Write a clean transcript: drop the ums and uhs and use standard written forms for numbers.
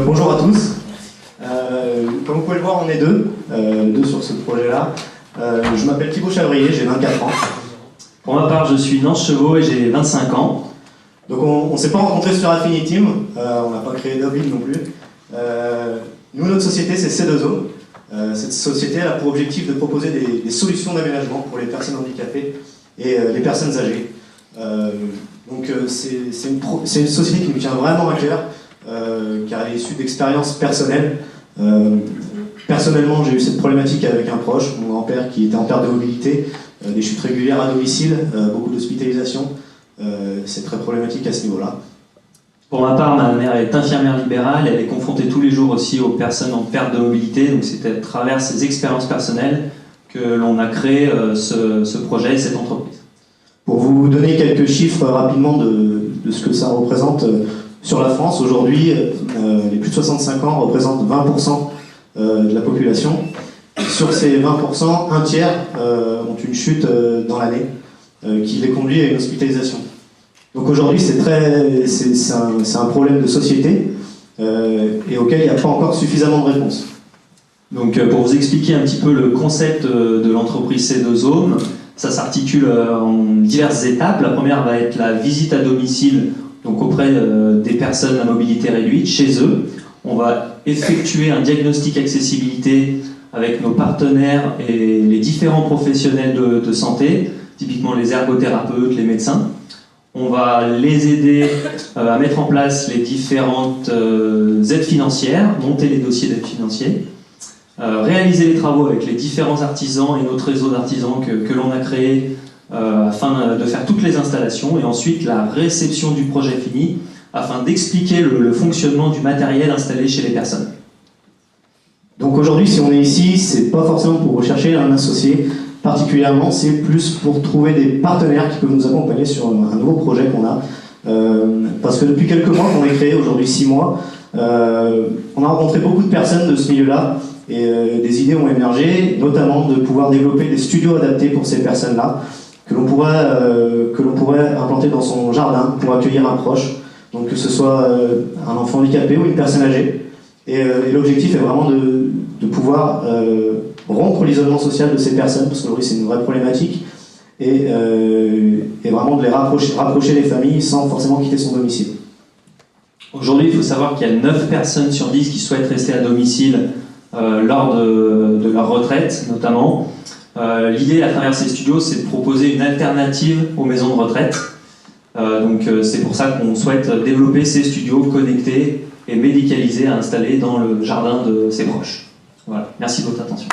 Bonjour à tous. Comme vous pouvez le voir, on est deux sur ce projet-là. Je m'appelle Thibaut Chavrier, j'ai 24 ans. Pour ma part, je suis Nance Chevaux et j'ai 25 ans. Donc on ne s'est pas rencontrés sur Affiniteam, on n'a pas créé d'Obil non plus. Nous, notre société, c'est C2O. Cette société a pour objectif de proposer des solutions d'aménagement pour les personnes handicapées et les personnes âgées. C'est une société qui me tient vraiment à cœur, car elle est issue d'expériences personnelles. Personnellement, j'ai eu cette problématique avec un proche, mon grand-père qui était en perte de mobilité, des chutes régulières à domicile, beaucoup d'hospitalisation. C'est très problématique à ce niveau-là. Pour ma part, ma mère est infirmière libérale, elle est confrontée tous les jours aussi aux personnes en perte de mobilité, donc c'est à travers ces expériences personnelles que l'on a créé ce projet et cette entreprise. Pour vous donner quelques chiffres rapidement de ce que ça représente sur la France, aujourd'hui, les plus de 65 ans représentent 20% de la population. Sur ces 20%, un tiers ont une chute dans l'année qui les conduit à une hospitalisation. Donc aujourd'hui, c'est un problème de société et auquel il n'y a pas encore suffisamment de réponses. Donc pour vous expliquer un petit peu le concept de l'entreprise C2O, ça s'articule en diverses étapes. La première va être la visite à domicile, donc auprès des personnes à mobilité réduite, chez eux. On va effectuer un diagnostic accessibilité avec nos partenaires et les différents professionnels de santé, typiquement les ergothérapeutes, les médecins. On va les aider à mettre en place les différentes aides financières, monter les dossiers d'aide financière, réaliser les travaux avec les différents artisans et notre réseau d'artisans que l'on a créé afin de faire toutes les installations, et ensuite la réception du projet fini afin d'expliquer le fonctionnement du matériel installé chez les personnes. Donc aujourd'hui, si on est ici, c'est pas forcément pour rechercher un associé particulièrement, c'est plus pour trouver des partenaires qui peuvent nous accompagner sur un nouveau projet qu'on a. Parce que depuis quelques mois qu'on est créé, aujourd'hui 6 mois, on a rencontré beaucoup de personnes de ce milieu-là et des idées ont émergé, notamment de pouvoir développer des studios adaptés pour ces personnes-là, que l'on pourrait implanter dans son jardin pour accueillir un proche, donc que ce soit un enfant handicapé ou une personne âgée. Et l'objectif est vraiment de pouvoir rompre l'isolement social de ces personnes, parce qu'aujourd'hui c'est une vraie problématique, et vraiment de les rapprocher des familles sans forcément quitter son domicile. Aujourd'hui, il faut savoir qu'il y a 9 personnes sur 10 qui souhaitent rester à domicile lors de leur retraite, notamment. L'idée à travers ces studios, c'est de proposer une alternative aux maisons de retraite. C'est pour ça qu'on souhaite développer ces studios connectés et médicalisés à installer dans le jardin de ses proches. Voilà. Merci de votre attention.